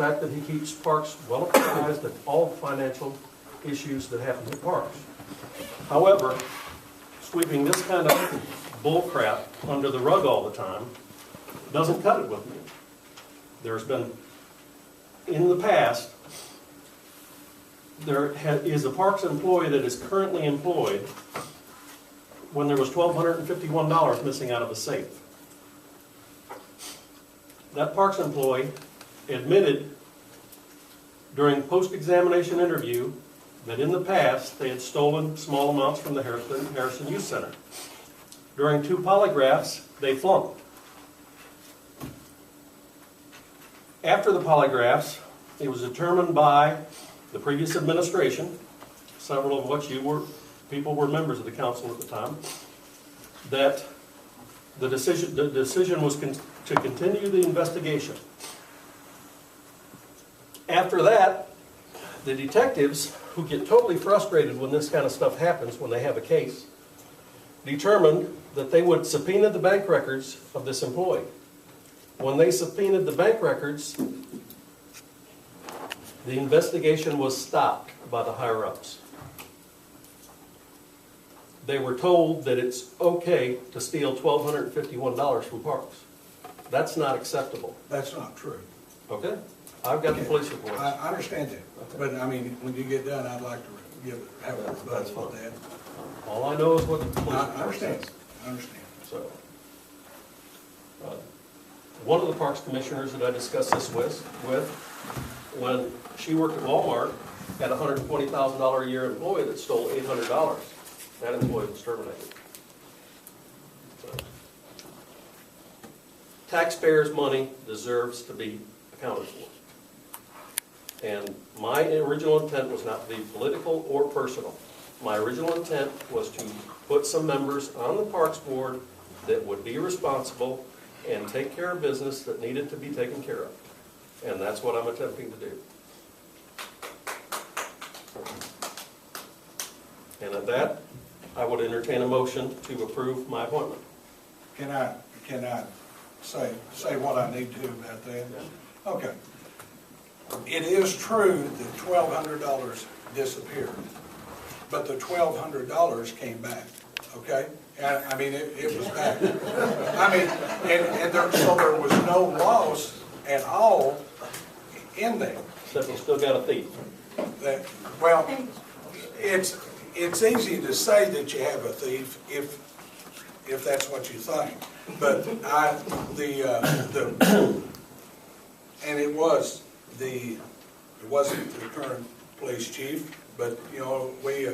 fact that he keeps parks well apprised of all financial issues that happen to parks. However, sweeping this kind of bull crap under the rug all the time doesn't cut it with me. There's been, in the past, there is a parks employee that is currently employed when there was $1,251 missing out of a safe. That parks employee admitted during post-examination interview that in the past they had stolen small amounts from the Harrison Youth Center. During 2 polygraphs, they flunked. After the polygraphs, it was determined by the previous administration, several of which people were members of the council at the time, that the decision was to continue the investigation. After that, the detectives, who get totally frustrated when this kind of stuff happens, when they have a case, determined that they would subpoena the bank records of this employee. When they subpoenaed the bank records, the investigation was stopped by the higher-ups. They were told that it's okay to steal $1,251 from parks. That's not acceptable. That's not true. Okay? I've got the police report. I understand that, Okay. but I mean, when you get done, I'd like to have a That's rebuttal on fine. that. All I know is what the police I report understand, says. I understand. So, one of the parks commissioners that I discussed this with, when she worked at Walmart, had a $120,000 a year employee that stole $800. That employee was terminated. So, taxpayers' money deserves to be accounted for. And my original intent was not to be political or personal. My original intent was to put some members on the Parks Board that would be responsible and take care of business that needed to be taken care of. And that's what I'm attempting to do. And at that, I would entertain a motion to approve my appointment. Can I say what I need to about that? Okay. It is true that $1,200 disappeared, but the $1,200 came back, okay? And, I mean, it was back. I mean, so there was no loss at all in there. Except we still got a thief. Well, it's easy to say that you have a thief if that's what you think, but and it wasn't the current police chief, but you know we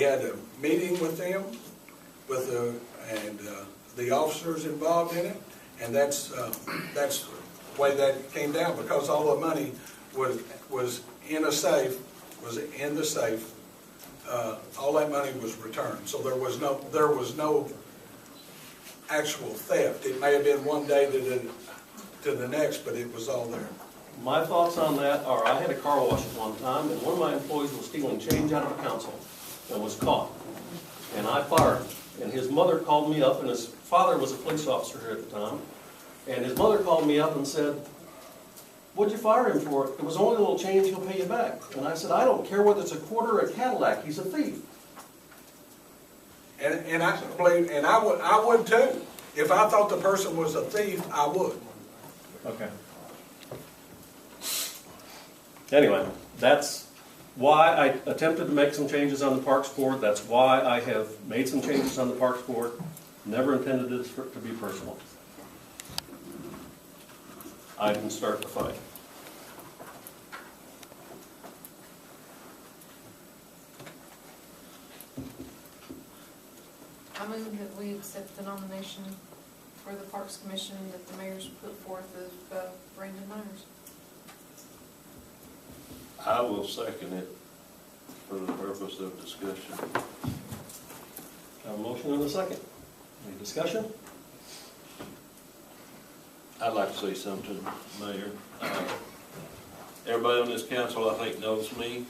had a meeting with them, and the officers involved in it, and that's the way that came down, because all the money was in a safe, was in the safe. All that money was returned, so there was no actual theft. It may have been one day to the next, but it was all there. My thoughts on that are, I had a car wash at one time, and one of my employees was stealing change out of a council and was caught. And I fired him. And his mother called me up, and his father was a police officer here at the time, and his mother called me up and said, "What'd you fire him for? It was only a little change, he'll pay you back." And I said, "I don't care whether it's a quarter or a Cadillac, he's a thief." And I believe, and I would too. If I thought the person was a thief, I would. Okay. Anyway, that's why I attempted to make some changes on the Parks Board. That's why I have made some changes on the Parks Board. Never intended this to be personal. I didn't start the fight. I move that we accept the nomination for the Parks Commission that the mayor's put forth of Brandon Myers. I will second it for the purpose of discussion. I have a motion and a second. Any discussion? I'd like to say something, Mayor. Everybody on this council, I think, knows me,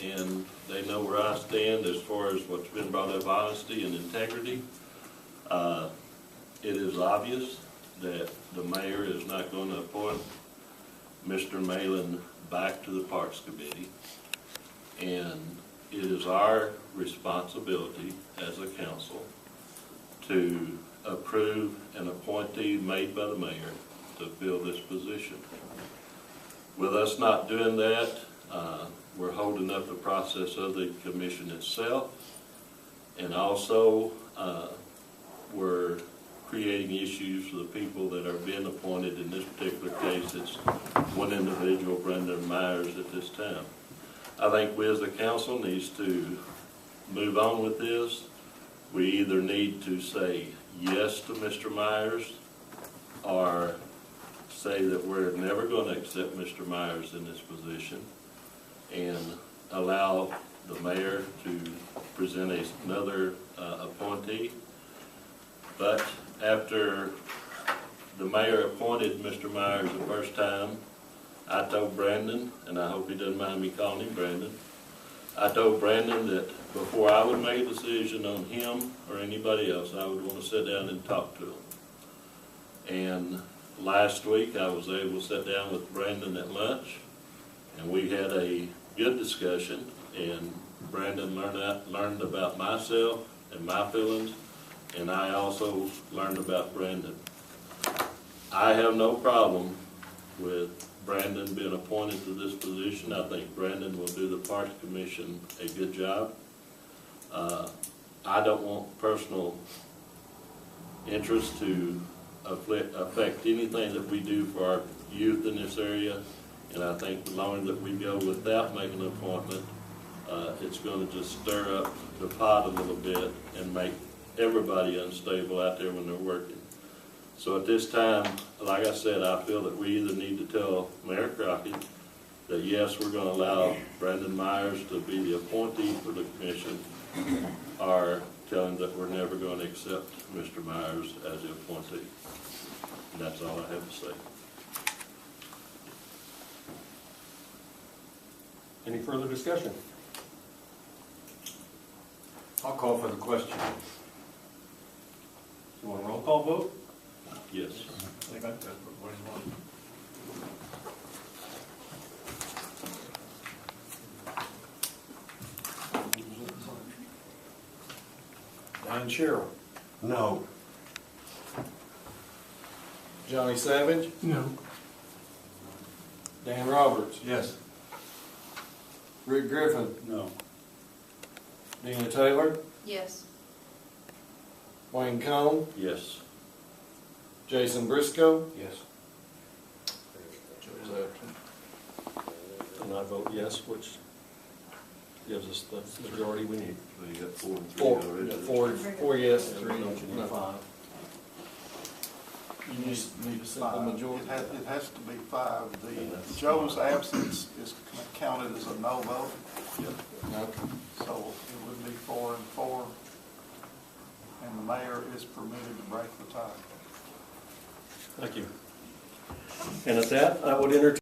and they know where I stand as far as what's been brought up, honesty and integrity. It is obvious that the mayor is not going to appoint Mr. Malin back to the Parks Committee. And it is our responsibility as a council to approve an appointee made by the mayor to fill this position. With us not doing that, we're holding up the process of the commission itself, and also we're creating issues for the people that are being appointed. In this particular case, it's one individual, Brendan Myers, at this time. I think we as a council needs to move on with this. We either need to say yes to Mr. Myers or say that we're never going to accept Mr. Myers in this position and allow the mayor to present another appointee. But after the mayor appointed Mr. Myers the first time, I told Brandon, and I hope he doesn't mind me calling him Brandon, I told Brandon that before I would make a decision on him or anybody else, I would want to sit down and talk to him. And last week, I was able to sit down with Brandon at lunch, and we had a good discussion, and Brandon learned about myself and my feelings, and I also learned about Brandon. I have no problem with Brandon being appointed to this position. I think Brandon will do the Parks Commission a good job. I don't want personal interest to affect anything that we do for our youth in this area, and I think the longer that we go without making an appointment, it's going to just stir up the pot a little bit and make everybody unstable out there when they're working. So at this time, like I said, I feel that we either need to tell Mayor Crockett that yes, we're going to allow Brandon Myers to be the appointee for the commission, or tell him that we're never going to accept Mr. Myers as the appointee. And that's all I have to say. Any further discussion? I'll call for the question. You want a roll call vote? Yes. Dan Sherrill. No. Johnny Savage. No. Dan Roberts. Yes. Rick Griffin. No. Dina Taylor. Yes. Wayne Combs. Yes. Jason Briscoe. Yes. Joe's absent. And I vote yes, which gives us the majority we need. So you got 4 and 3 already. Four yes, And 3 don't you need no. 5? You just need a simple majority. It has to be 5. The Joe's absence is counted as a no vote, Okay. so it would be 4 and 4. And the mayor is permitted to break the tie. Thank you. And at that, I would entertain